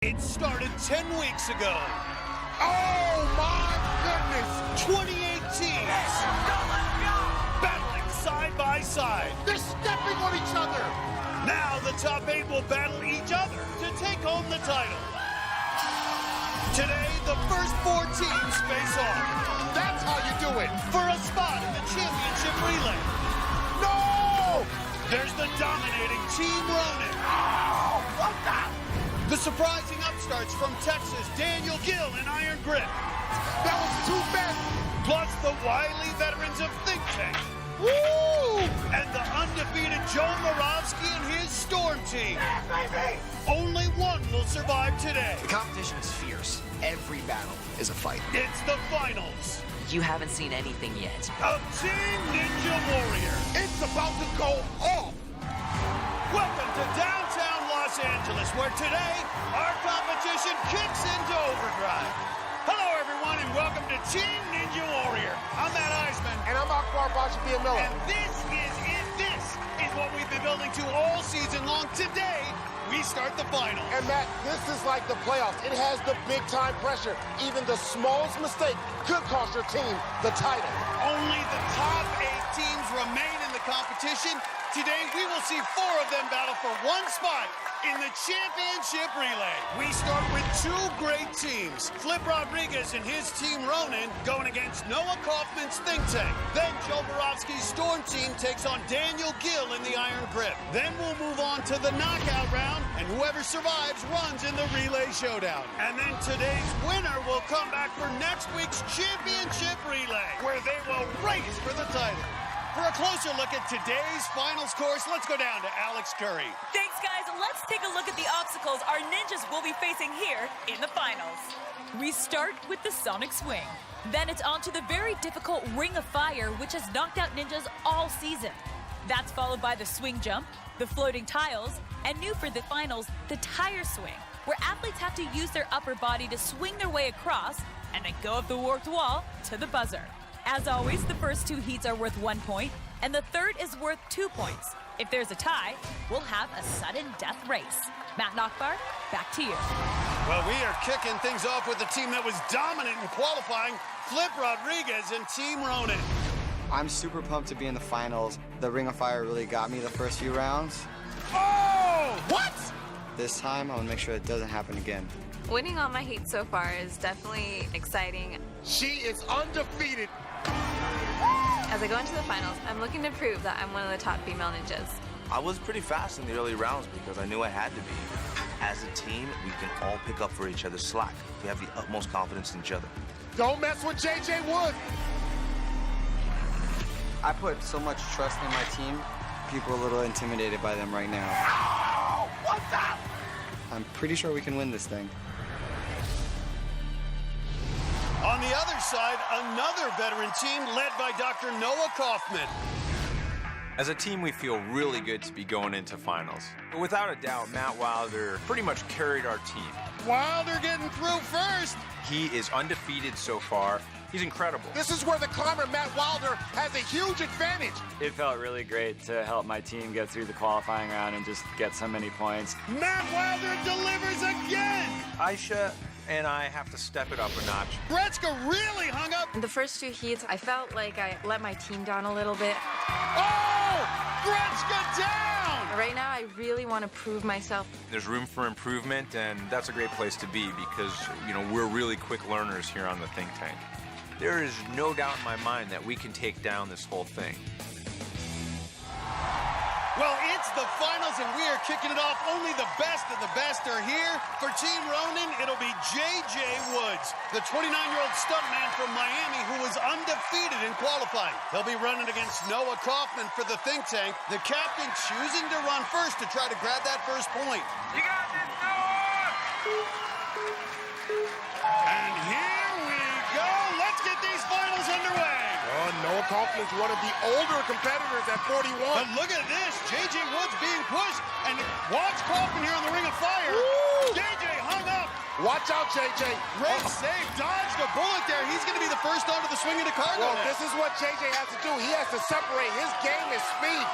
It started 10 weeks ago. Oh my goodness! 28 teams battling side by side. They're stepping on each other. Now the top 8 will battle each other to take home the title. Today, the first 4 teams face off. That's how you do it. For a spot in the championship relay. No! There's the dominating Team Ronen. Oh, what the? The surprising upstarts from Texas, Daniel Gill and Iron Grip. That was too fast. Plus the wily veterans of Think Tank. Woo! And the undefeated Joe Moravsky and his Storm team. Yeah, baby! Only one will survive today. The competition is fierce. Every battle is a fight. It's the finals You haven't seen anything yet. of Team Ninja Warrior. It's about to go off. Welcome to downtown Los Angeles, where today our competition kicks into overdrive. Hello, everyone, and welcome to Team Ninja Warrior. I'm Matt Eisman. And I'm Akbar Bajabiamila. And this is it. This is what we've been building to all season long. Today, we start the final. And Matt, this is like the playoffs. It has the big time pressure. Even the smallest mistake could cost your team the title. Only the top 8 teams remain in the competition. Today, we will see 4 of them battle for one spot in the championship relay. We start with 2 great teams. Flip Rodriguez and his Team Ronen going against Noah Kaufman's Think Tank. Then Joe Moravsky's Storm team takes on Daniel Gill in the Iron Grip. Then we'll move on to the knockout round, and whoever survives runs in the relay showdown. And then today's winner will come back for next week's championship relay, where they will race for the title. For a closer look at today's finals course, let's go down to Alex Curry. Thanks, guys. Let's take a look at the obstacles our ninjas will be facing here in the finals. We start with the Sonic Swing. Then it's on to the very difficult Ring of Fire, which has knocked out ninjas all season. That's followed by the Swing Jump, the Floating Tiles, and new for the finals, the Tire Swing, where athletes have to use their upper body to swing their way across and then go up the warped wall to the buzzer. As always, the first 2 heats are worth 1 point, and the third is worth 2 points. If there's a tie, we'll have a sudden death race. Matt Nockbar, back to you. Well, we are kicking things off with the team that was dominant in qualifying, Flip Rodriguez and Team Ronen. I'm super pumped to be in the finals. The Ring of Fire really got me the first few rounds. Oh! What? This time, I'll make sure it doesn't happen again. Winning all my heats so far is definitely exciting. She is undefeated. As I go into the finals, I'm looking to prove that I'm one of the top female ninjas. I was pretty fast in the early rounds because I knew I had to be. As a team, we can all pick up for each other's slack. We have the utmost confidence in each other. Don't mess with JJ Wood. I put so much trust in my team. People are a little intimidated by them right now. Oh, what the? I'm pretty sure we can win this thing. On the other side, another veteran team led by Dr. Noah Kaufman. As a team, we feel really good to be going into finals. But without a doubt, Matt Wilder pretty much carried our team. Wilder getting through first. He is undefeated so far. He's incredible. This is where the climber, Matt Wilder, has a huge advantage. It felt really great to help my team get through the qualifying round and just get so many points. Matt Wilder delivers again. Aisha and I have to step it up a notch. Gretzka really hung up. In the first 2 heats, I felt like I let my team down a little bit. Oh! Gretzka down! Right now, I really want to prove myself. There's room for improvement, and that's a great place to be because, we're really quick learners here on the Think Tank. There is no doubt in my mind that we can take down this whole thing. Well, it's the finals, and we are kicking it off. Only the best of the best are here. For Team Ronen, it'll be J.J. Woods, the 29-year-old stuntman from Miami who was undefeated in qualifying. He'll be running against Noah Kaufman for the Think Tank, the captain choosing to run first to try to grab that first point. You got this, Noah! And here we go. Let's get these finals underway. Noah Kaufman's one of the older competitors at 41. But look at this. J.J. Woods being pushed. And watch Kaufman here on the Ring of Fire. Woo! J.J. hung up. Watch out, JJ. Great save. Dodged a bullet there. He's going to be the first onto the swing into cargo. Well, this is what JJ has to do. He has to separate. His game is speed.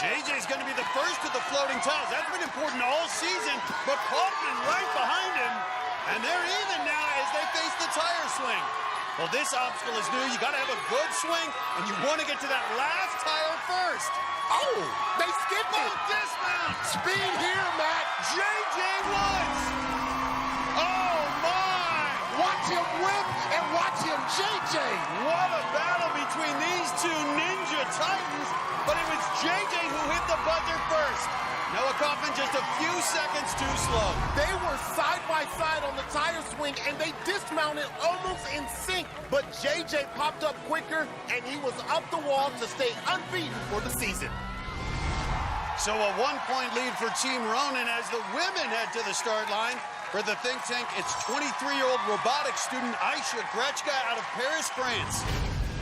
JJ's going to be the first to the floating tiles. That's been important all season, but Kaufman right behind him. And they're even now as they face the tire swing. Well, this obstacle is new. You got to have a good swing, and you want to get to that last tire first. Oh, they skipped it. Dismount. Speed here, Matt. JJ Woods. Oh, my. Watch him whip and watch him JJ. What a battle between these two Ninja Titans. But it was JJ who hit the buzzer first. Noah Kaufman just a few seconds too slow. They were side by side on the tire swing, and they dismounted almost in sync. But JJ popped up quicker, and he was up the wall to stay unbeaten for the season. So a 1-point lead for Team Ronen as the women head to the start line. For the think tank, it's 23-year-old robotics student Aisha Grechka out of Paris, France.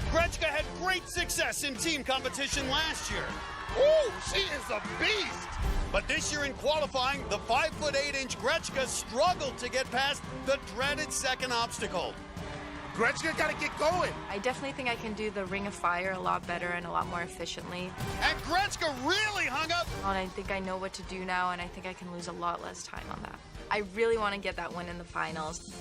Grechka had great success in team competition last year. Ooh, she is a beast. But this year in qualifying, the 5'8" Grechka struggled to get past the dreaded second obstacle. Grechka got to get going. I definitely think I can do the Ring of Fire a lot better and a lot more efficiently. And Grechka really hung up. And I think I know what to do now, and I think I can lose a lot less time on that. I really want to get that win in the finals.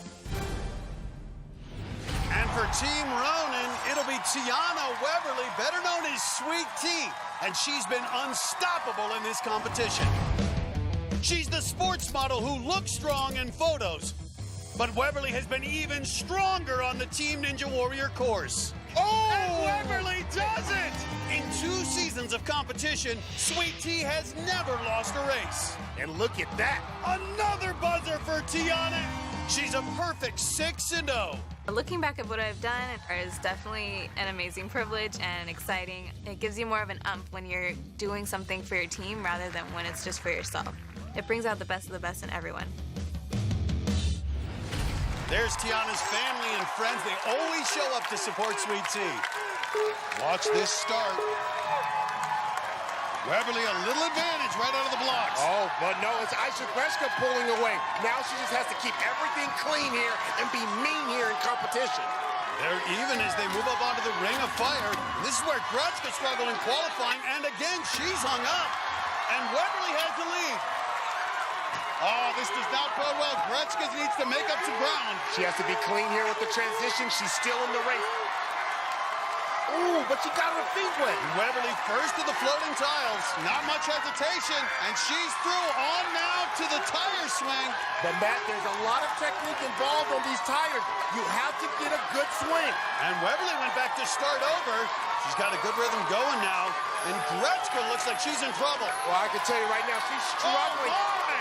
And for Team Ronen, it'll be Tiana Weberly, better known as Sweet Tea, and she's been unstoppable in this competition. She's the sports model who looks strong in photos, but Weberly has been even stronger on the Team Ninja Warrior course. Oh! And Weberly does it! In 2 seasons of competition, Sweet Tea has never lost a race. And look at that. Another buzzer for Tiana. She's a perfect 6-0. Looking back at what I've done is definitely an amazing privilege and exciting. It gives you more of an umph when you're doing something for your team rather than when it's just for yourself. It brings out the best of the best in everyone. There's Tiana's family and friends. They always show up to support Sweet Tea. Watch this start. Weberly a little advantage right out of the blocks. Oh, but no, it's Aisha Grechka pulling away. Now she just has to keep everything clean here and be mean here in competition. They're even as they move up onto the Ring of Fire. This is where Grechka struggled in qualifying, and again, she's hung up. And Weberly has the lead. Oh, this does not go well. Grechka needs to make up some ground. She has to be clean here with the transition. She's still in the race. Ooh, but she got her feet wet. Weberly first to the floating tiles. Not much hesitation, and she's through. On now to the tire swing. But Matt, there's a lot of technique involved on these tires. You have to get a good swing. And Weberly went back to start over. She's got a good rhythm going now. And Grechka looks like she's in trouble. Well, I can tell you right now, she's struggling.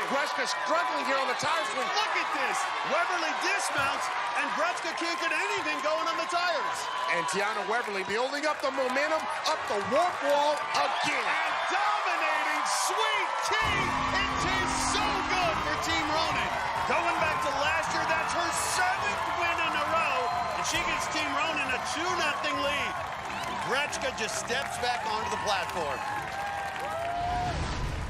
Grechka's struggling here on the tire swing. Look at this. Weberly dismounts, and Grechka can't get anything going on the tires. And Tiana Weberly building up the momentum, up the warp wall again. And dominating Sweet Tea. It is so good for Team Ronen. Going back to last year, that's her 7th win in a row. And she gives Team Ronen a 2-0 lead. Grechka just steps back onto the platform.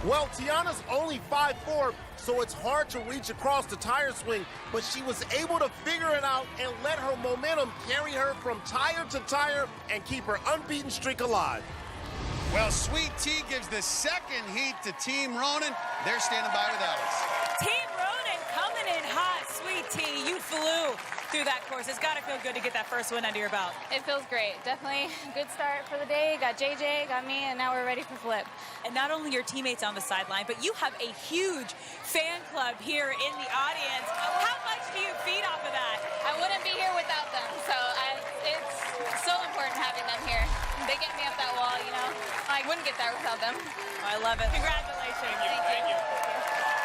Well, Tiana's only 5'4", so it's hard to reach across the tire swing, but she was able to figure it out and let her momentum carry her from tire to tire and keep her unbeaten streak alive. Well, Sweet Tea gives the second heat to Team Ronen. They're standing by with Alice. Team Ronen coming in hot. Sweet Tea, you flew through that course. It's got to feel good to get that first win under your belt. It feels great. Definitely a good start for the day. Got JJ, got me, and now we're ready for Flip. And not only your teammates on the sideline, but you have a huge fan club here in the audience. How much do you feed off of that? I wouldn't be here without them, so it's so important having them here. They get me up that wall, you know. I wouldn't get there without them. Oh, I love it. Congratulations. Thank you.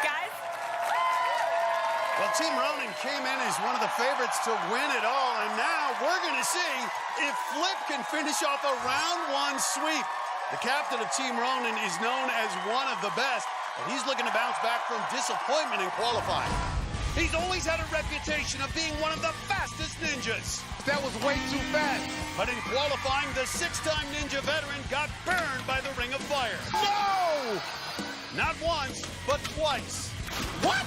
Guys? Well, Team Ronen came in as one of the favorites to win it all, and now we're going to see if Flip can finish off a round 1 sweep. The captain of Team Ronen is known as one of the best, and he's looking to bounce back from disappointment in qualifying. He's always had a reputation of being one of the fastest ninjas. That was way too fast. But in qualifying, the 6-time ninja veteran got burned by the Ring of Fire. No! Not once, but twice. What?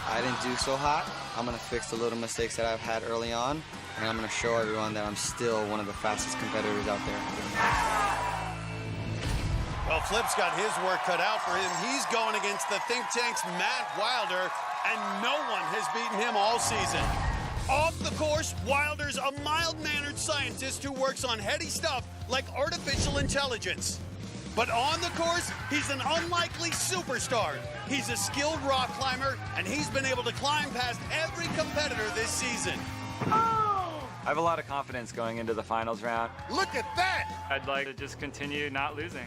I didn't do so hot. I'm going to fix the little mistakes that I've had early on, and I'm going to show everyone that I'm still one of the fastest competitors out there. Well, Flip's got his work cut out for him. He's going against the Think Tank's Matt Wilder, and no one has beaten him all season. Off the course, Wilder's a mild-mannered scientist who works on heady stuff like artificial intelligence. But on the course, he's an unlikely superstar. He's a skilled rock climber, and he's been able to climb past every competitor this season. I have a lot of confidence going into the finals round. Look at that! I'd like to just continue not losing.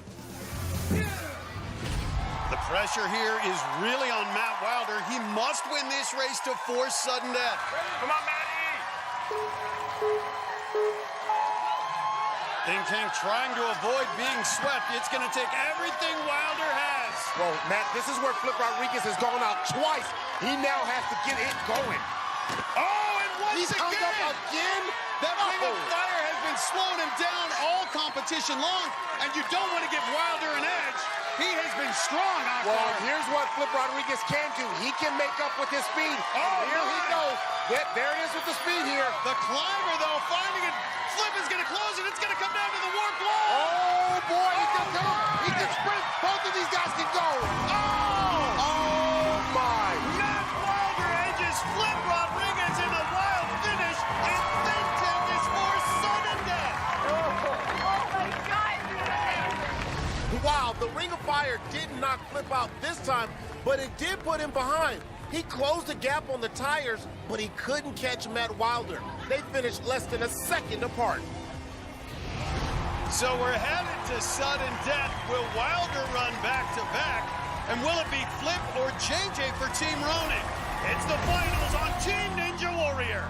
The pressure here is really on Matt Wilder. He must win this race to force sudden death. Come on, Matty! Think Tank trying to avoid being swept. It's going to take everything Wilder has. Well, Matt, this is where Flip Rodriguez has gone out twice. He now has to get it going. Oh, and once He's hung again! up again? That ring of fire has been slowing him down all competition long, and you don't want to give Wilder an edge. He has been strong out Well, there. here's what Flip Rodriguez can do. He can make up with his speed. Oh, Here he goes. There it is with the speed here. The climber, though, finding it. Flip is going to close it. It's going to come down to the warped wall. Oh, boy, he can come. He can sprint. Both of these guys can go. Oh, my. Matt Wilder edges Flip Rodriguez in a wild finish, and Think Tank is for sudden death. Wow, the Ring of Fire did not Flip out this time, but it did put him behind. He closed the gap on the tires, but he couldn't catch Matt Wilder. They finished less than a second apart. So we're headed to sudden death. Will Wilder run back-to-back? And will it be Flip or JJ for Team Ronin? It's the finals on Team Ninja Warrior.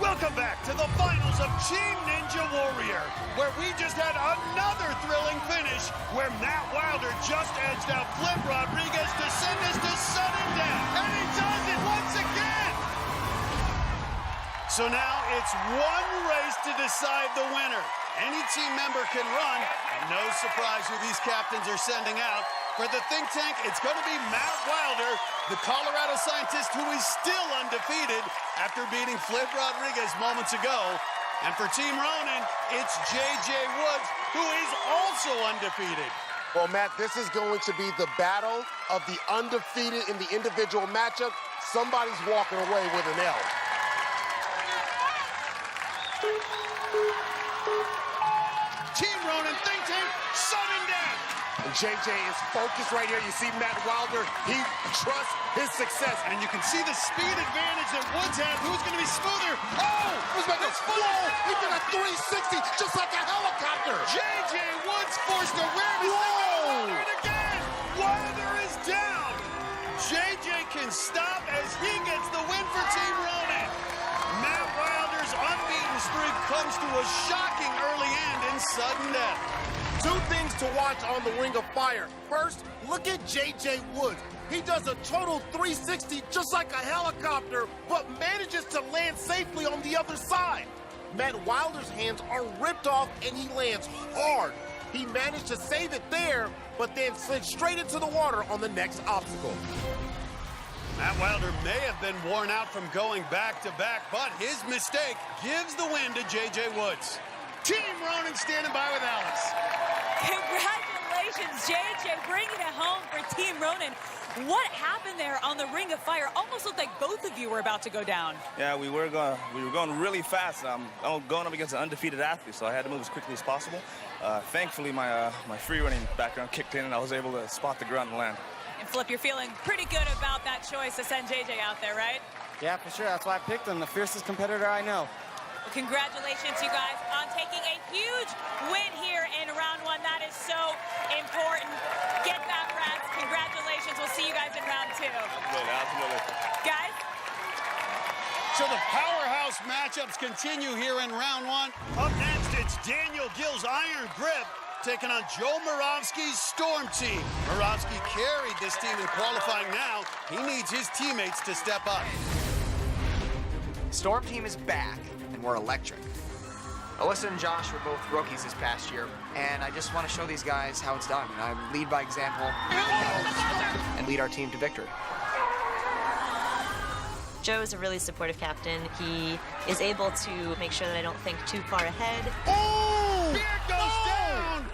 Welcome back to the finals of Team Ninja Warrior, where we just had another thrilling finish where Matt Wilder just edged out Flip Rodriguez to send us to sudden death. And he does it once again! So now it's one race to decide the winner. Any team member can run, and no surprise who these captains are sending out. For the Think Tank, it's going to be Matt Wilder, the Colorado scientist who is still undefeated after beating Flip Rodriguez moments ago. And for Team Ronin, it's JJ Woods, who is also undefeated. Well, Matt, this is going to be the battle of the undefeated in the individual matchup. Somebody's walking away with an L. Team Ronin, Think Tank, sudden death. And JJ is focused right here. You see Matt Wilder, he trusts his success. And you can see the speed advantage that Woods has. Who's going to be smoother? Oh! It's flow. He did a 360 just like a helicopter. JJ Woods forced awareness. Whoa! It again. Wilder is down. JJ can stop as he gets the win for Team Ronin. Matt Wilder's unbeaten streak comes to a shocking early end in sudden death. Two things to watch on the Ring of Fire. First, look at JJ Woods. He does a total 360 just like a helicopter, but manages to land safely on the other side. Matt Wilder's hands are ripped off and he lands hard. He managed to save it there, but then slid straight into the water on the next obstacle. Matt Wilder may have been worn out from going back-to-back, but his mistake gives the win to JJ Woods. Team Ronin standing by with Alex. Congratulations, JJ, bringing it home for Team Ronin. What happened there on the Ring of Fire? Almost looked like both of you were about to go down. Yeah, we were going really fast. I'm going up against an undefeated athlete, so I had to move as quickly as possible. Thankfully, my free running background kicked in, and I was able to spot the ground and land. And Flip, you're feeling pretty good about that choice to send JJ out there, right? Yeah, for sure. That's why I picked him, the fiercest competitor I know. Well, congratulations, you guys, on taking a huge win here in round one. That is so important. Get that rest. Congratulations. We'll see you guys in round two. Absolutely. Guys? So the powerhouse matchups continue here in round one. Up next, it's Daniel Gill's Iron Grip taking on Joe Moravsky's Storm Team. Moravsky carried this team in qualifying. Now he needs his teammates to step up. Storm Team is back, and we're electric. Alyssa and Josh were both rookies this past year, and I just want to show these guys how it's done. I lead by example and lead our team to victory. Joe is a really supportive captain. He is able to make sure that I don't think too far ahead. Oh! Beard goes down!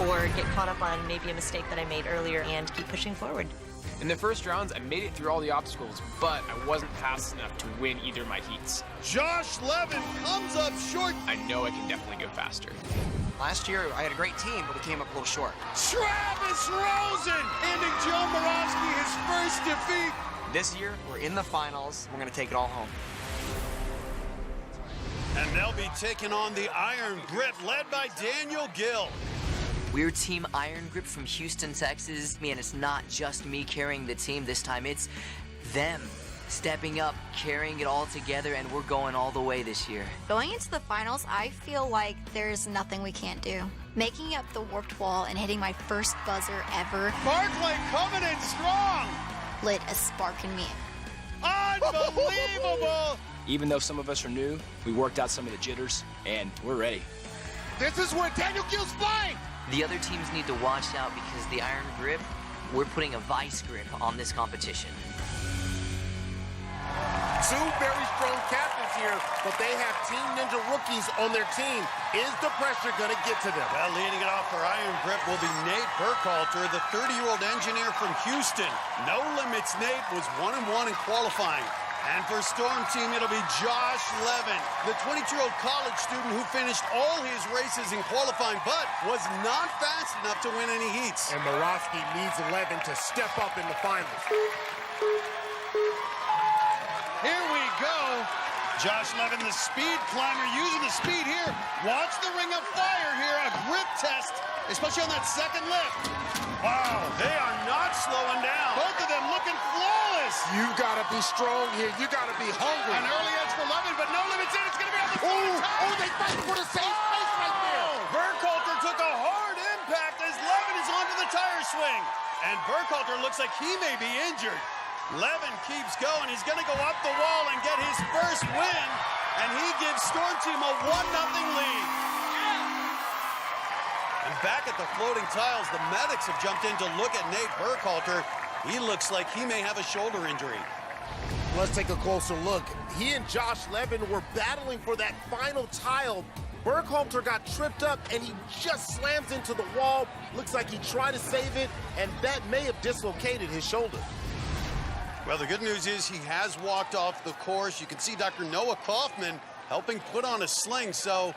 or get caught up on maybe a mistake that I made earlier and keep pushing forward. In the first rounds, I made it through all the obstacles, but I wasn't fast enough to win either of my heats. Josh Levin comes up short. I know I can definitely go faster. Last year, I had a great team, but we came up a little short. Travis Rosen handing Joe Moravsky his first defeat. This year, we're in the finals. We're going to take it all home. And they'll be taking on the Iron Grip, led by Daniel Gill. We're Team Iron Grip from Houston, Texas. Man, it's not just me carrying the team this time. It's them stepping up, carrying it all together, and we're going all the way this year. Going into the finals, I feel like there's nothing we can't do. Making up the warped wall and hitting my first buzzer ever. Barclay coming in strong. Lit a spark in me. Unbelievable! Even though some of us are new, we worked out some of the jitters, and we're ready. This is where Daniel Gill's flying! The other teams need to watch out because the Iron Grip, we're putting a vice grip on this competition. Two very strong captains here, but they have Team Ninja rookies on their team. Is the pressure going to get to them? Well, leading it off for Iron Grip will be Nate Burkhalter, the 30-year-old engineer from Houston. No Limits Nate was 1-1 in qualifying. And for Storm Team, it'll be Josh Levin, the 22-year-old college student who finished all his races in qualifying, but was not fast enough to win any heats. And Moravsky needs Levin to step up in the finals. Here we go. Josh Levin, the speed climber, using the speed here. Watch the ring of fire here, a grip test, especially on that second lift. Wow, they are not slowing down. Both of them looking flawless. You've got to be strong here. You got to be hungry. An early edge for Levin, but no limits in. It's going to be on the floor. Oh, they fight for the same space right there. Burkhalter took a hard impact as Levin is onto the tire swing. And Burkhalter looks like he may be injured. Levin keeps going. He's going to go up the wall and get his first win. And he gives Storm Team a 1-0 lead. And back at the floating tiles, the medics have jumped in to look at Nate Burkhalter. He looks like he may have a shoulder injury. Let's take a closer look. He and Josh Levin were battling for that final tile. Burkhalter got tripped up and he just slams into the wall. Looks like he tried to save it, and that may have dislocated his shoulder. Well, the good news is he has walked off the course. You can see Dr. Noah Kaufman helping put on a sling, so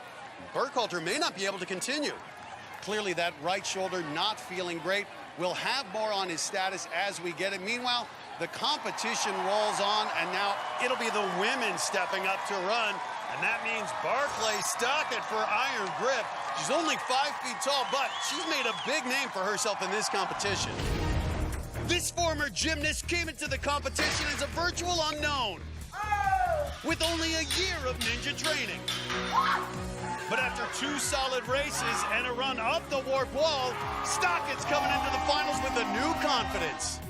Burkhalter may not be able to continue. Clearly that right shoulder not feeling great. We'll have more on his status as we get it. Meanwhile, the competition rolls on, and now it'll be the women stepping up to run. And that means Barclay Stockett for Iron Grip. She's only 5 feet tall, but she's made a big name for herself in this competition. This former gymnast came into the competition as a virtual unknown, with only a year of ninja training. But after 2 solid races and a run up the warp wall, Stockett's coming into the finals with a new confidence.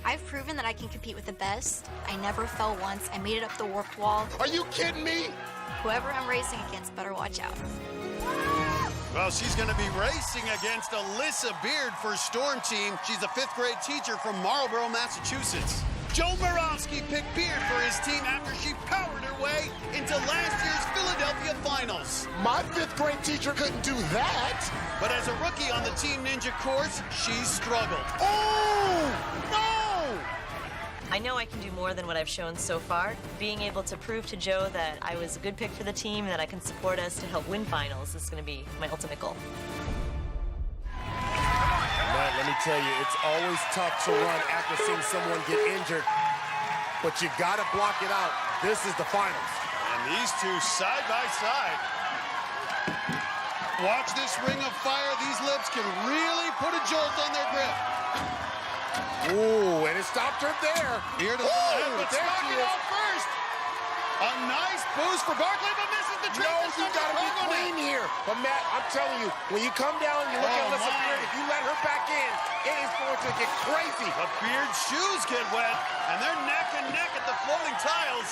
I've proven that I can compete with the best. I never fell once. I made it up the warped wall. Are you kidding me? Whoever I'm racing against better watch out. Well, she's going to be racing against Alyssa Beard for Storm Team. She's a 5th grade teacher from Marlborough, Massachusetts. Joe Moravsky picked Beard for his team after she powered her way into last year's Philadelphia finals. My 5th grade teacher couldn't do that. But as a rookie on the Team Ninja course, she struggled. Oh, no! I know I can do more than what I've shown so far. Being able to prove to Joe that I was a good pick for the team and that I can support us to help win finals is going to be my ultimate goal. Matt, let me tell you, it's always tough to run after seeing someone get injured, but you gotta block it out. This is the finals. And these two side by side. Watch this ring of fire. These lips can really put a jolt on their grip. Ooh, and it stopped her there. Here to the left, but Stockett out first. A nice boost for Barclay, but misses the trick. No, you gotta be clean here. But Matt, I'm telling you, when you come down and you look at Alyssa Beard, if you let her back in, it is going to get crazy. But Beard's shoes get wet, and they're neck and neck at the floating tiles.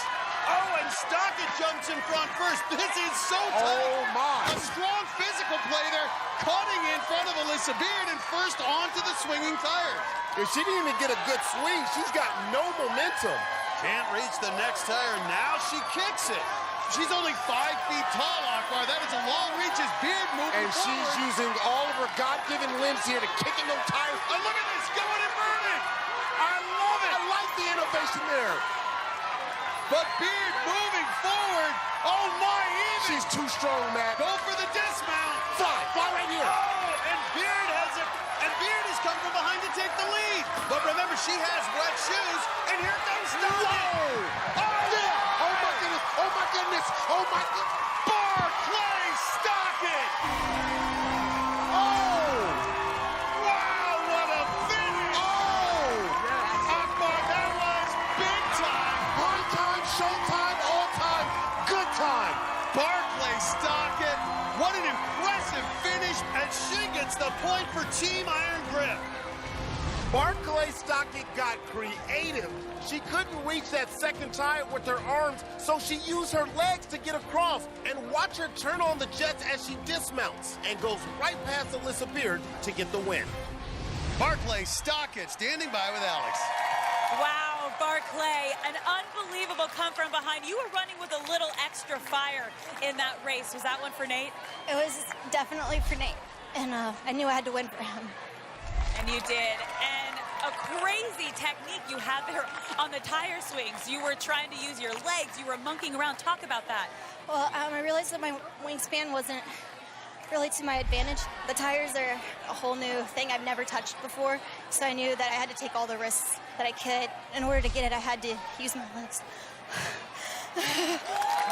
Oh, and Stockett jumps in front first. This is so tight. Oh, my. A strong physical play there, cutting in front of Alyssa Beard and first onto the swinging tire. If she didn't even get a good swing, she's got no momentum. Can't reach the next tire. Now she kicks it. She's only 5 feet tall, Akbar. That is a long reach as Beard moving And forward. she's using all of her God-given limbs here to kicking them tires. And look at this, going and burning. I love it. I like the innovation there. But Beard moving forward. Oh, my, even. She's too strong, Matt. Go for the dismount. Fly right here. Oh, and Beard has it. And Beard has come from behind to take the lead. But remember, she has wet shoes. And here comes Stockton. Whoa. Oh, yeah. Oh, my goodness. Oh, my goodness. Oh, my goodness. Barclay Stockton. Oh. Wow, what a finish. Oh. Akbar, that was big time. Prime time, showtime, all time, good time. Barclay Stockton, what an impressive finish, and she gets the point for Team Iron Grip. Barclay Stockton got creative. She couldn't reach that second tire with her arms, so she used her legs to get across. And watch her turn on the jets as she dismounts and goes right past Alyssa Beard to get the win. Barclay Stockton standing by with Alex. Wow, Barclay, an unbelievable come from behind. You were running with a little extra fire in that race. Was that one for Nate? It was definitely for Nate, and I knew I had to win for him. And you did. And a crazy technique you had there on the tire swings. You were trying to use your legs. You were monkeying around. Talk about that. Well, I realized that my wingspan wasn't really to my advantage. The tires are a whole new thing I've never touched before, so I knew that I had to take all the risks that I could. In order to get it, I had to use my legs.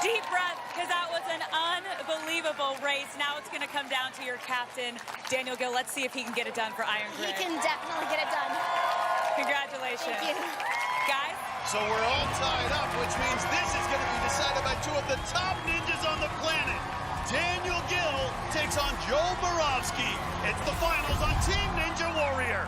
Deep breath, because that was an unbelievable race. Now it's going to come down to your captain, Daniel Gill. Let's see if he can get it done for Iron He Grip. can definitely get it done. Congratulations. Thank you. Guys? So we're all tied up, which means this is going to be decided by two of the top ninjas on the planet. Daniel Gill takes on Joe Moravsky. It's the finals on Team Ninja Warrior.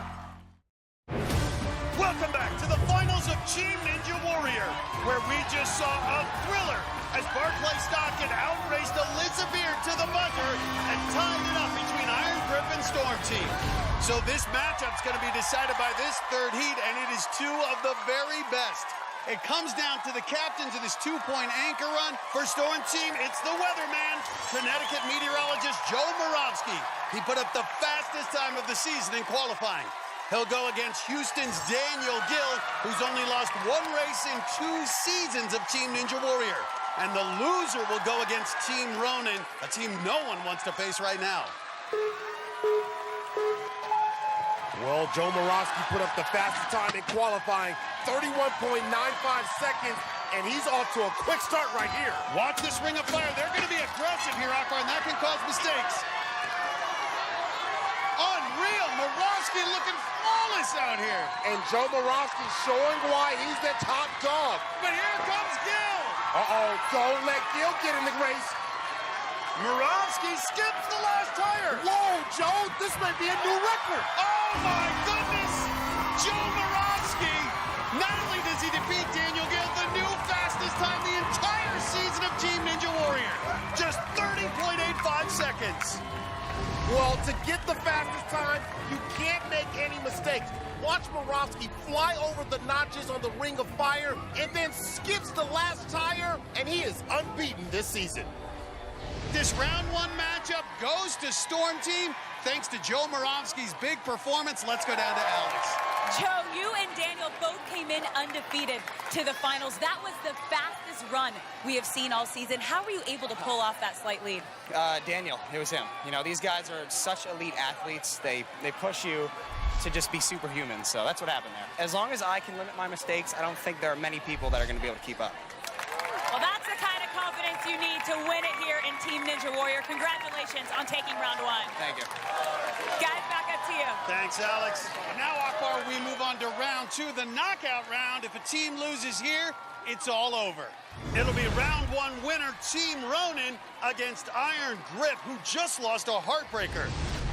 Welcome back to the finals of Team Ninja Warrior, where we just saw a thriller as Barclay Stockton outraced Alyssa Beard to the buzzer and tied it up between Iron Grip and Storm Team. So this matchup's going to be decided by this third heat, and it is two of the very best. It comes down to the captains of this 2-point anchor run. For Storm Team, it's the weatherman, Connecticut meteorologist Joe Moravsky. He put up the fastest time of the season in qualifying. He'll go against Houston's Daniel Gill, who's only lost one race in 2 seasons of Team Ninja Warrior. And the loser will go against Team Ronen, a team no one wants to face right now. Well, Joe Moravsky put up the fastest time in qualifying, 31.95 seconds, and he's off to a quick start right here. Watch this ring of fire. They're going to be aggressive here, Akbar, and that can cause mistakes. Unreal. Moravsky looking flawless out here. And Joe Moravsky showing why he's the top dog. But here comes Gill. Uh-oh, don't let Gill get in the race. Moravsky skips the last tire. Whoa, Joe, this might be a new record. Oh, my goodness. Joe Moravsky. Not only does he defeat Daniel Gill, the new fastest time the entire season of Team Ninja Warrior. Just 30.85 seconds. Well, to get the fastest time, you can't make any mistakes. Watch Moravsky fly over the notches on the ring of fire and then skips the last tire, and he is unbeaten this season. This round 1 matchup goes to Storm Team. Thanks to Joe Moravsky's big performance, let's go down to Alex. Joe, you and Daniel both came in undefeated to the finals. That was the fastest run we have seen all season. How were you able to pull off that slight lead? Daniel, it was him. You know, these guys are such elite athletes. They push you to just be superhuman, so that's what happened there. As long as I can limit my mistakes, I don't think there are many people that are going to be able to keep up. Well, that's the kind of confidence you need to win it here in Team Ninja Warrior. Congratulations on taking round 1. Thank you. Guys, back up to you. Thanks, Alex. And now, Akbar, we move on to round 2, the knockout round. If a team loses here, it's all over. It'll be round 1 winner, Team Ronen, against Iron Grip, who just lost a heartbreaker.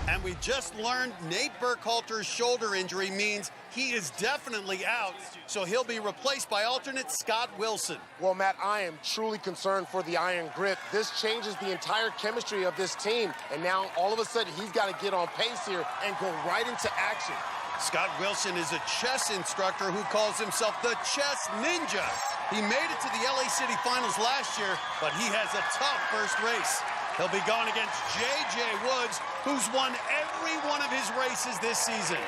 And we just learned Nate Burkhalter's shoulder injury means he is definitely out, so he'll be replaced by alternate Scott Wilson. Well, Matt, I am truly concerned for the Iron Grip. This changes the entire chemistry of this team, and now all of a sudden he's got to get on pace here and go right into action. Scott Wilson is a chess instructor who calls himself the Chess Ninja. He made it to the LA City Finals last year, but he has a tough first race. He'll be going against J.J. Woods, who's won every one of his races this season.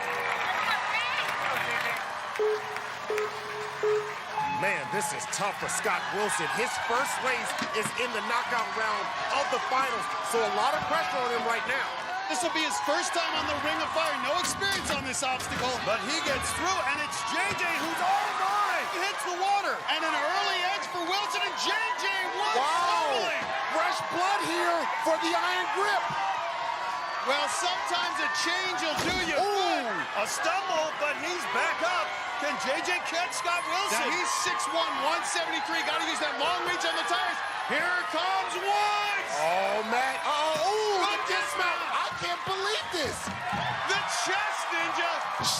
Man, this is tough for Scott Wilson. His first race is in the knockout round of the finals, so a lot of pressure on him right now. This will be his first time on the Ring of Fire. No experience on this obstacle, but he gets through, and it's JJ who's all right. He hits the water, and an early edge for Wilson, and JJ Woods stumbling. Fresh blood here for the iron grip. Well, sometimes a change will do you good. A stumble, but he's back up. Can JJ catch Scott Wilson? Now he's 6'1", 173. Got to use that long reach on the tires. Here comes Woods. Oh, Matt. Good dismount. I can't believe this. The Chess Ninja.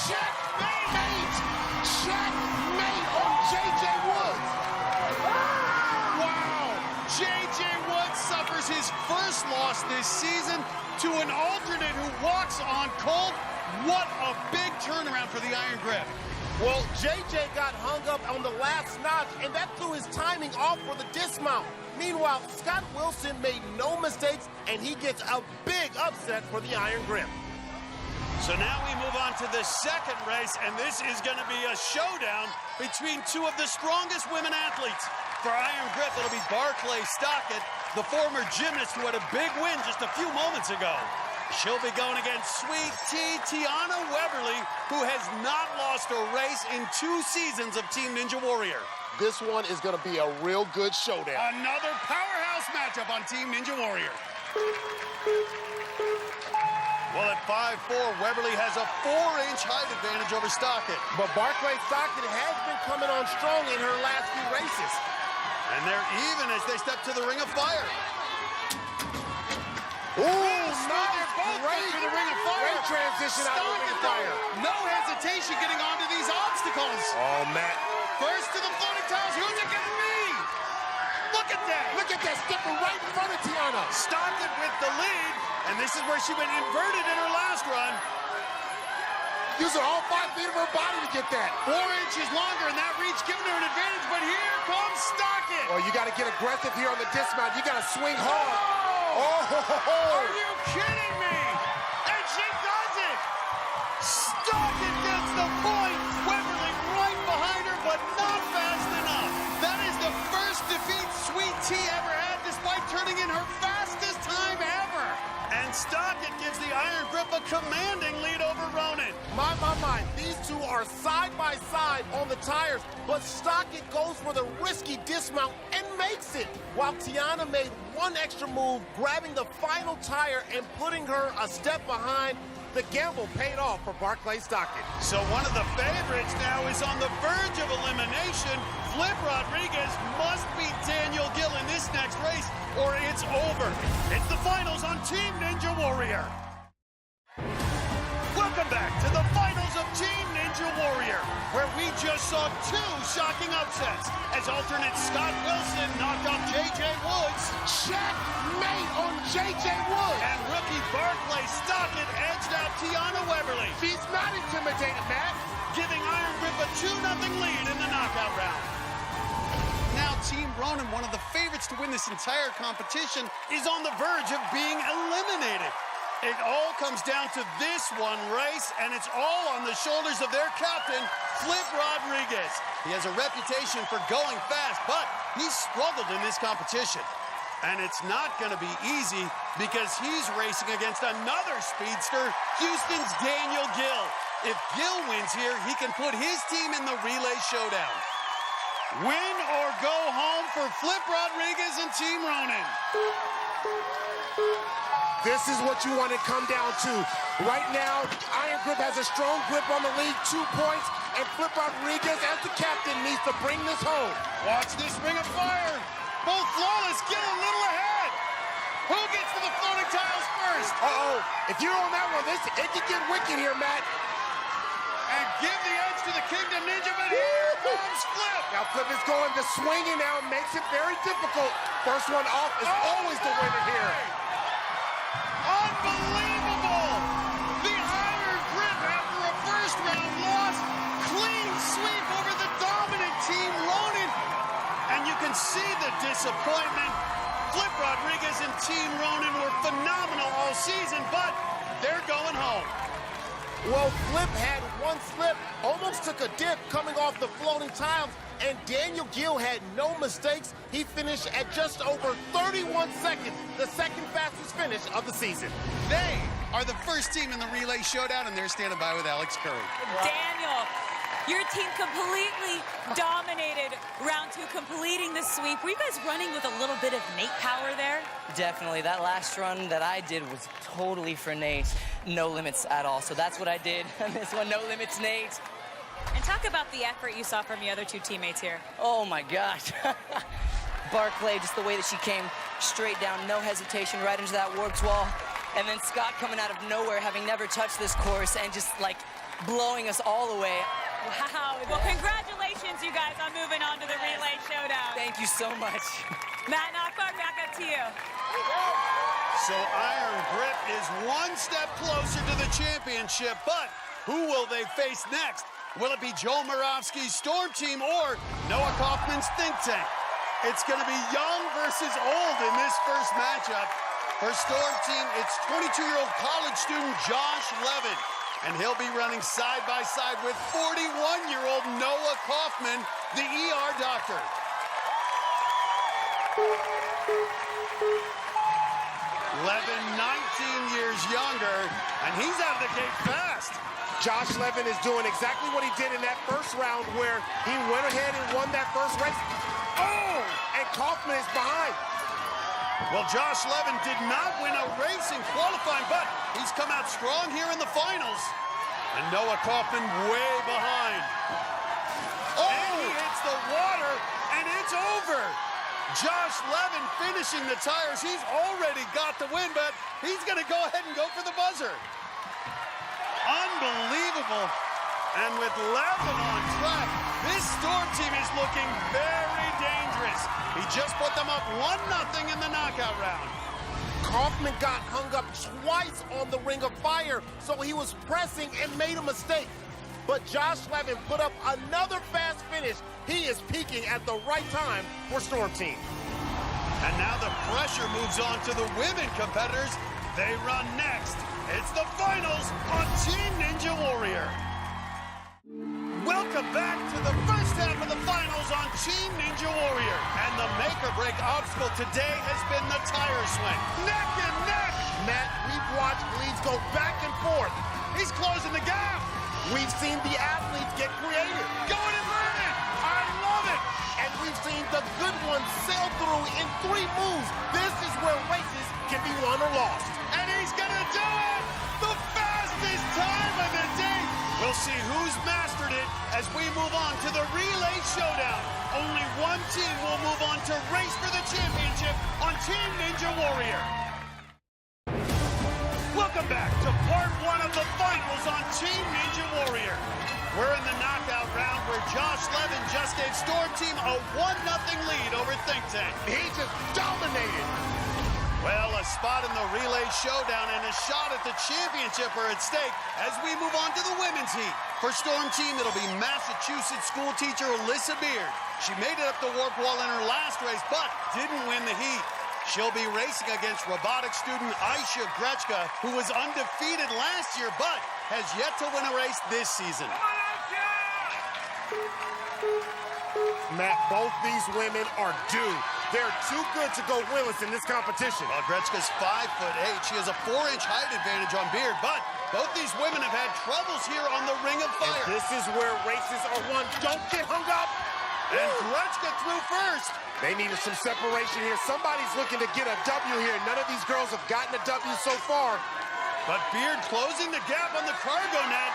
Checkmate. Checkmate on J.J. Woods. Wow. J.J. Woods suffers his first loss this season to an alternate who walks on cold. What a big turnaround for the iron grip. Well, JJ got hung up on the last notch, and that threw his timing off for the dismount. Meanwhile, Scott Wilson made no mistakes, and he gets a big upset for the iron grip. So now we move on to the second race, and this is going to be a showdown between two of the strongest women athletes. For iron grip, it'll be Barclay Stockett, the former gymnast who had a big win just a few moments ago. She'll be going against Sweet Tea Tiana Weberly, who has not lost a race in 2 seasons of Team Ninja Warrior. This one is going to be a real good showdown. Another powerhouse matchup on Team Ninja Warrior. Well, at 5'4", Weberly has a 4-inch height advantage over Stockett. But Barclay Stockett has been coming on strong in her last few races. And they're even as they step to the Ring of Fire. Ooh, nice. Great for the Ring of Fire. Great transition out of the Ring of Fire. No hesitation getting onto these obstacles. Oh, Matt. First to the floating tiles. Who's it going to be? Look at that. Look at that, stepping right in front of Tiana. Stockett with the lead, and this is where she went inverted in her last run. Using all 5 feet of her body to get that. 4 inches longer in that reach, giving her an advantage, but here comes Stockett. Well, you got to get aggressive here on the dismount. You got to swing hard. Are you kidding me? And she does it! Stockett gets the point. Weberly right behind her, but not fast enough. That is the first defeat Sweet Tea ever had, despite turning in her fastest time ever. And Stockett gives the iron grip a commanding lead over Ronen. My. These two are side by side on the tires, but Stockett goes for the risky dismount and makes it, while Tiana made one extra move, grabbing the final tire and putting her a step behind. The gamble paid off for Barclay Stockett. So one of the favorites now is on the verge of elimination. Flip Rodriguez must beat Daniel Gill in this next race, or it's over. It's the finals on Team Ninja Warrior. Welcome back to the finals of Team Ninja Warrior, where we just saw 2 shocking upsets as alternate Scott Wilson knocked off J.J. Woods. Checkmate on J.J. Woods. And rookie Barclay Stockett edged out Tiana Weberly. She's not intimidated, Matt. Giving Iron Grip a 2-0 lead in the knockout round. Now Team Ronen, one of the favorites to win this entire competition, is on the verge of being eliminated. It all comes down to this one race, and it's all on the shoulders of their captain, Flip Rodriguez. He has a reputation for going fast, but he's struggled in this competition. And it's not going to be easy because he's racing against another speedster, Houston's Daniel Gill. If Gill wins here, he can put his team in the relay showdown. Win or go home for Flip Rodriguez and Team Ronen. This is what you want to come down to. Right now, Iron Grip has a strong grip on the lead, 2 points, and Flip Rodriguez, as the captain, needs to bring this home. Watch this Ring of Fire. Both flawless, Gill a little ahead. Who gets to the floating tiles first? If you're on that one, it can get wicked here, Matt. And give the edge to the Kingdom Ninja, but here comes Flip. Now Flip is going to swinging now, makes it very difficult. First one off is always the winner here. Unbelievable! The Iron Grip, after a first see the disappointment. Flip Rodriguez and Team Ronen were phenomenal all season, but they're going home. Well, Flip had one slip, almost took a dip coming off the floating tiles, and Daniel Gill had no mistakes. He finished at just over 31 seconds, the second fastest finish of the season. They are the first team in the relay showdown, and they're standing by with Alex Curry. Daniel, your team completely dominated round 2, completing the sweep. Were you guys running with a little bit of Nate power there? Definitely. That last run that I did was totally for Nate. No limits at all. So that's what I did on this one. No limits, Nate. And talk about the effort you saw from the other 2 teammates here. Oh, my gosh. Barclay, just the way that she came straight down, no hesitation, right into that warped wall. And then Scott coming out of nowhere, having never touched this course, and just, like, blowing us all away. Wow. Well, congratulations, you guys, on moving on to the relay showdown. Thank you so much. Matt Nachbar, back up to you. So Iron Grip is one step closer to the championship, but who will they face next? Will it be Joe Moravsky's Storm Team or Noah Kaufman's Think Tank? It's going to be young versus old in this first matchup. For Storm Team, it's 22-year-old college student Josh Levin, and he'll be running side by side with 41-year-old Noah Kaufman, the ER doctor. Levin, 19 years younger, and he's out of the gate fast. Josh Levin is doing exactly what he did in that first round where he went ahead and won that first race. Oh! And Kaufman is behind. Well, Josh Levin did not win a race in qualifying, but he's come out strong here in the finals. And Noah Kaufman way behind. Oh! And he hits the water, and it's over. Josh Levin finishing the tires. He's already got the win, but he's going to go ahead and go for the buzzer. Unbelievable. And with Levin on track, this Storm Team is looking very dangerous. He just put them up 1-0 in the knockout round. Kaufman got hung up twice on the Ring of Fire, so he was pressing and made a mistake. But Josh Levin put up another fast finish. He is peaking at the right time for Storm Team. And now the pressure moves on to the women competitors. They run next. It's the finals on Team Ninja Warrior. Welcome back to the first half of the finals on Team Ninja Warrior. And the make-or-break obstacle today has been the tire swing. Neck and neck. Matt, we've watched leads go back and forth. He's closing the gap. We've seen the athletes get creative. Going and learning. I love it. And we've seen the good ones sail through in 3 moves. This is where races can be won or lost. And he's going to do it. The fastest time of the day. We'll see who's mastered it as we move on to the relay showdown. Only one team will move on to race for the championship on Team Ninja Warrior. Welcome back to part 1 of the finals on Team Ninja Warrior. We're in the knockout round where Josh Levin just gave Storm Team a 1-0 lead over Think Tank. He just dominated. Well, a spot in the relay showdown and a shot at the championship are at stake as we move on to the women's heat. For Storm Team, it'll be Massachusetts school teacher Alyssa Beard. She made it up the warp wall in her last race, but didn't win the heat. She'll be racing against robotics student Aisha Grechka, who was undefeated last year, but has yet to win a race this season. Matt, both these women are due. They're too good to go winless in this competition. Well, Grechka's 5'8". She has a 4-inch height advantage on Beard, but both these women have had troubles here on the Ring of Fire. And this is where races are won. Don't get hung up. And Grechka through first. They needed some separation here. Somebody's looking to get a W here. None of these girls have gotten a W so far. But Beard closing the gap on the cargo net.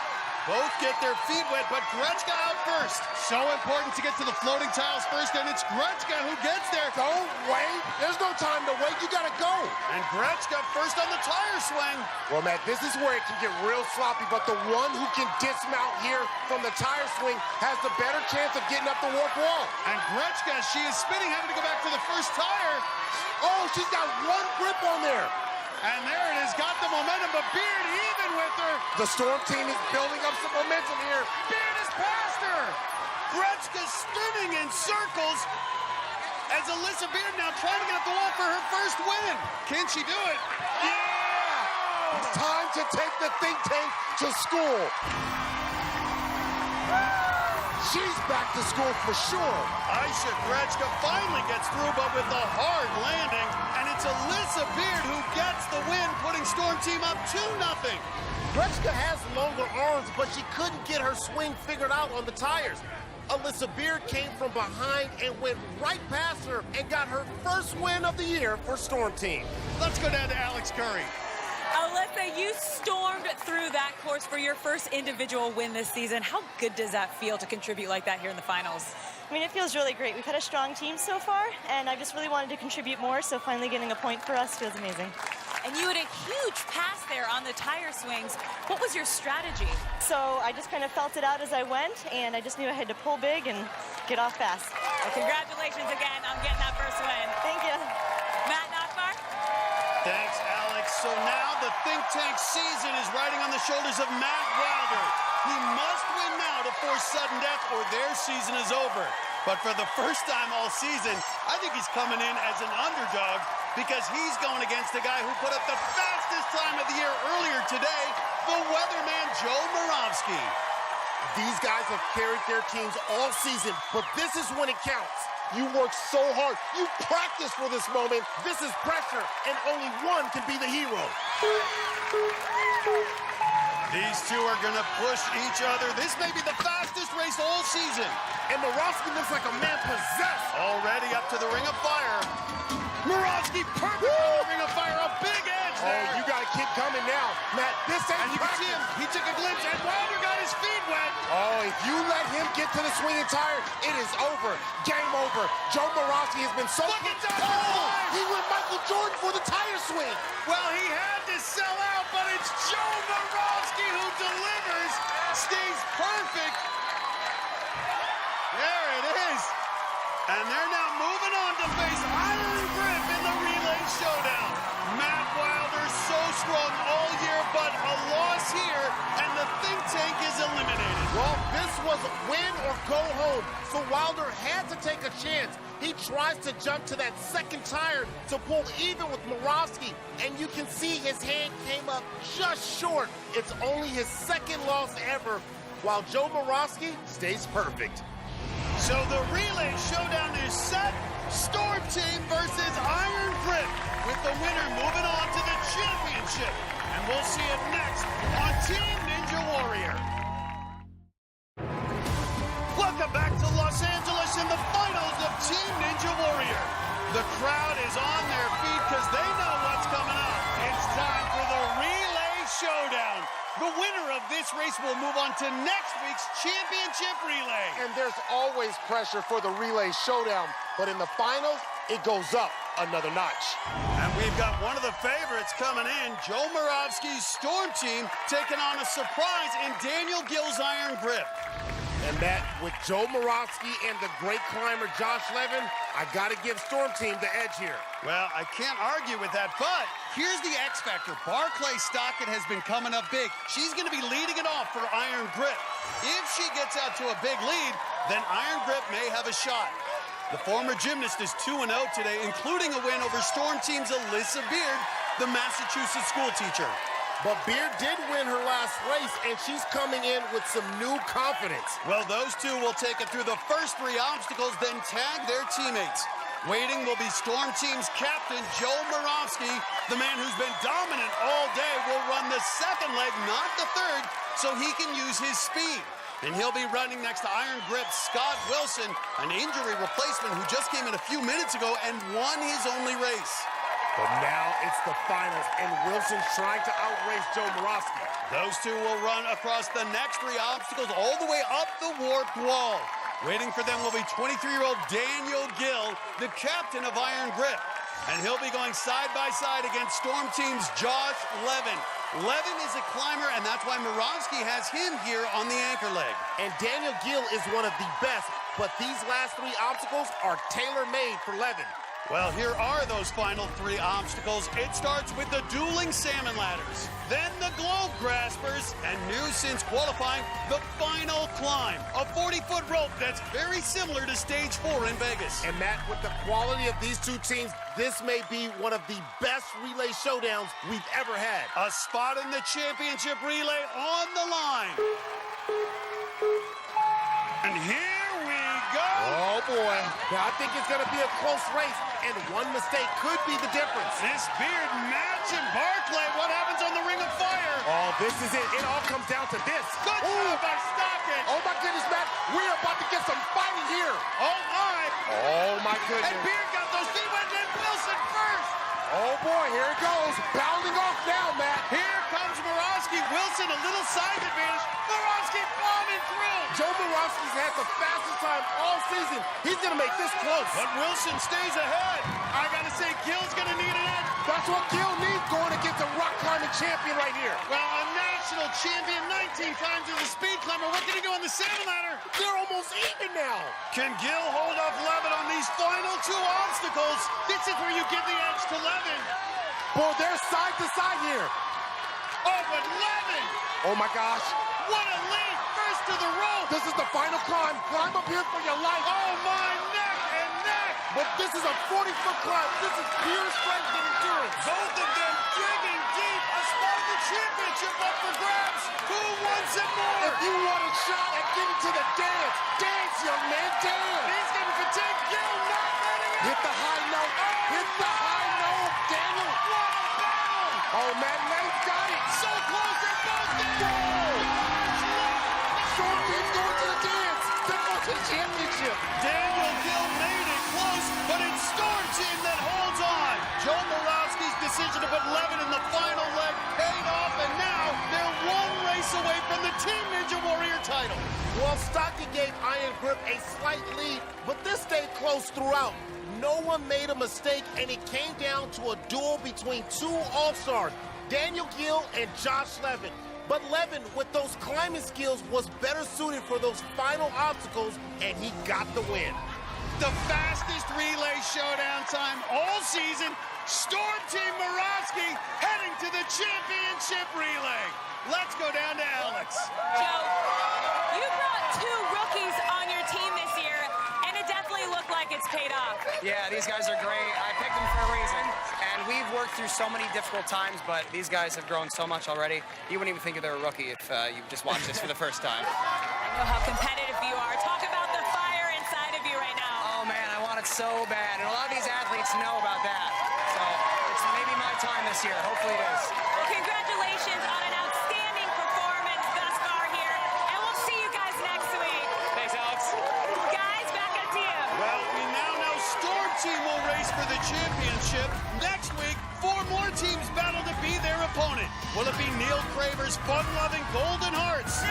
Both get their feet wet, but Grechka out first. So important to get to the floating tiles first, and it's Grechka who gets there. Don't wait. There's no time to wait. You got to go. And Grechka first on the tire swing. Well, Matt, this is where it can get real sloppy, but the one who can dismount here from the tire swing has the better chance of getting up the warp wall. And Grechka, she is spinning, having to go back to the first tire. Oh, she's got one grip on there. And there it is, got the momentum, but Beard even with her. The Storm Team is building up some momentum here. Beard is past her. Grechka spinning in circles. as Alyssa Beard now trying to get up the wall for her first win. Can she do it? Yeah! It's time to take the think tank to school. She's back to school for sure. Aisha Grechka finally gets through, but with a hard landing. And it's Alyssa Beard who gets the win, putting Storm Team up 2-0. Grechka has longer arms, but she couldn't get her swing figured out on the tires. Alyssa Beard came from behind and went right past her and got her first win of the year for Storm Team. Let's go down to Alex Curry. Alyssa, you stormed through that course for your first individual win this season. How good does that feel to contribute like that here in the finals? I mean, it feels really great. We've had a strong team so far, and I just really wanted to contribute more, so finally getting a point for us feels amazing. And you had a huge pass there on the tire swings. What was your strategy? So I just kind of felt it out as I went, and I just knew I had to pull big and get off fast. Well, congratulations again on getting that first win. Thank you. Matt Nachbar? Thanks, Alex. So now the think tank season is riding on the shoulders of Matt Wilder. He must win now to force sudden death or their season is over. But for the first time all season, I think he's coming in as an underdog because he's going against a guy who put up the fastest time of the year earlier today, the weatherman Joe Moravsky. These guys have carried their teams all season, but this is when it counts. You work so hard. You practice for this moment. This is pressure, and only one can be the hero. These two are going to push each other. This may be the fastest race all season. And Moravsky looks like a man possessed. Already up to the Ring of Fire. Moravsky perfect on the Ring of Fire. A big edge there. Oh, you got a kick coming now. Matt, this ain't And you can see him. He took a glimpse, and Wilder got his feet wet. Oh, if you let him get to the swinging tire, it is over. Game over. Joe Moravsky has been so... Look at that! Oh, he went Michael Jordan for the tire swing. Well, he had to sell out, but it's Joe Moravsky who delivers. Stays perfect. There it is. And they're now moving on to face Iron Grip in the relay showdown. Matt Wilder so strong all year, but a loss here, and the think tank is eliminated. Well, this was win or go home, so Wilder had to take a chance. He tries to jump to that second tire to pull even with Moravsky, and you can see his hand came up just short. It's only his second loss ever, while Joe Moravsky stays perfect. So the relay showdown is set. Storm Team versus Iron Grip, with the winner moving on to the championship. And we'll see it next on Team Ninja Warrior. Welcome back to Los Angeles in the finals of Team Ninja Warrior. The crowd is on their feet because they know what's coming up. It's time for the relay showdown. The winner of this race will move on to next week's championship relay. And there's always pressure for the relay showdown, but in the finals, it goes up another notch. And we've got one of the favorites coming in, Joe Moravsky's Storm Team, taking on a surprise in Daniel Gill's Iron Grip. And that, with Joe Moravsky and the great climber Josh Levin, I got to give Storm Team the edge here. Well, I can't argue with that, but here's the X Factor. Barclay Stockett has been coming up big. She's going to be leading it off for Iron Grip. If she gets out to a big lead, then Iron Grip may have a shot. The former gymnast is 2-0 today, including a win over Storm Team's Alyssa Beard, the Massachusetts school teacher. But Beard did win her last race, and she's coming in with some new confidence. Well, those two will take it through the first three obstacles, then tag their teammates. Waiting will be Storm Team's captain, Joe Moravsky. The man who's been dominant all day will run the second leg, not the third, so he can use his speed. And he'll be running next to Iron Grip Scott Wilson, an injury replacement who just came in a few minutes ago and won his only race. But now it's the finals, and Wilson's trying to outrace Joe Moravsky. Those two will run across the next three obstacles all the way up the warped wall. Waiting for them will be 23-year-old Daniel Gill, the captain of Iron Grip. And he'll be going side by side against Storm Team's Josh Levin. Levin is a climber, and that's why Moravsky has him here on the anchor leg. And Daniel Gill is one of the best, but these last three obstacles are tailor-made for Levin. Well, here are those final 3 obstacles. It starts with the dueling salmon ladders, then the globe graspers, and new since qualifying, the final climb, a 40-foot rope that's very similar to stage 4 in Vegas. And Matt, with the quality of these two teams, this may be one of the best relay showdowns we've ever had. A spot in the championship relay on the line. And here we go. Oh, boy. Now, I think it's going to be a close race, and one mistake could be the difference. This beard matching Barclay. What happens on the Ring of Fire? Oh, this is it. It all comes down to this. Good job by Stockton. Oh, my goodness, Matt. We're about to get some fighting here. Oh, my. Oh, my goodness. And Beard got those feet, but then Wilson first. Oh, boy. Here it goes. Bounding off now, Matt. Here comes Moravsky. Wilson, a little size advantage. Moravsky bombing through. Joe Moravsky's had the fastest time all season. He's going to make this close. But Wilson stays ahead. I got to say, Gill's going to need an edge. That's what Gill needs going against a rock climbing champion right here. Well, a national champion, 19 times as a speed climber. What can he do on the salmon ladder? They're almost even now. Can Gill hold off Levin on these final 2 obstacles? This is where you give the edge to Levin. Boy, they're side to side here. Oh, but Levin! Oh, my gosh. What a lead! First to the rope! This is the final climb. Climb up here for your life. Oh, my neck and neck! But this is a 40-foot climb. This is pure strength and endurance. Both of them digging deep. A spot in the championship up for grabs. Who wants it more? If you want a shot at getting to the dance, dance, young man, dance. He's getting fatigued. Gill not letting it. Hit the high note. Hit the high note, Daniel. What a battle! Oh, man, Nate's got it. So close, they're both there. Short team's going to the dance. They're going to the championship. Daniel Gill made it close, but it's Storm Team that holds on. Joe Moravsky's decision to put Levin in the final leg paid off, and now they're 1 race away from the Team Ninja Warrior title. Well, Stockton gave Iron Grip a slight lead, but this stayed close throughout. No one made a mistake, and it came down to a duel between 2 all-stars, Daniel Gill and Josh Levin. But Levin, with those climbing skills, was better suited for those final obstacles, and he got the win. The fastest relay showdown time all season. Storm Team Moravsky heading to the championship relay. Let's go down to Alex. Joe, you brought 2 rookies on your team this year, and it definitely looked like it's paid off. Yeah, these guys are great. I picked them for a reason. And we've worked through so many difficult times, but these guys have grown so much already. You wouldn't even think they're a rookie if you just watched this for the first time. I know how competitive you are. Talk about the fire inside of you right now. Oh, man, I want it so bad. And a lot of these athletes know about that. So it's maybe my time this year. Hopefully it is. Well, congratulations on an outstanding performance thus far here. And we'll see you guys next week. Thanks, Alex. Guys, back up to you. Well, we now know Storm Team will race for the championship. Next week, 4 more teams battle to be their opponent. Will it be Neil Craver's fun-loving Golden Hearts?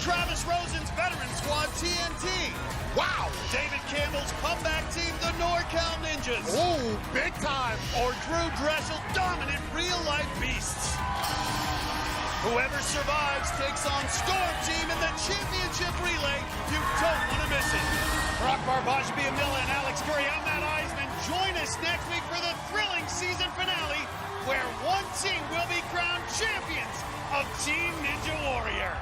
Travis Rosen's veteran squad TNT? Wow! David Campbell's comeback team, the NorCal Ninjas? Ooh, big time! Or Drew Dressel's dominant real-life beasts? Whoever survives takes on Storm Team in the championship relay. You don't want to miss it. For Akbar Bajbi-Amila and Alex Curry, I'm Matt Eisman. Join us next week for the thrilling season finale, where 1 team will be crowned champions of Team Ninja Warrior.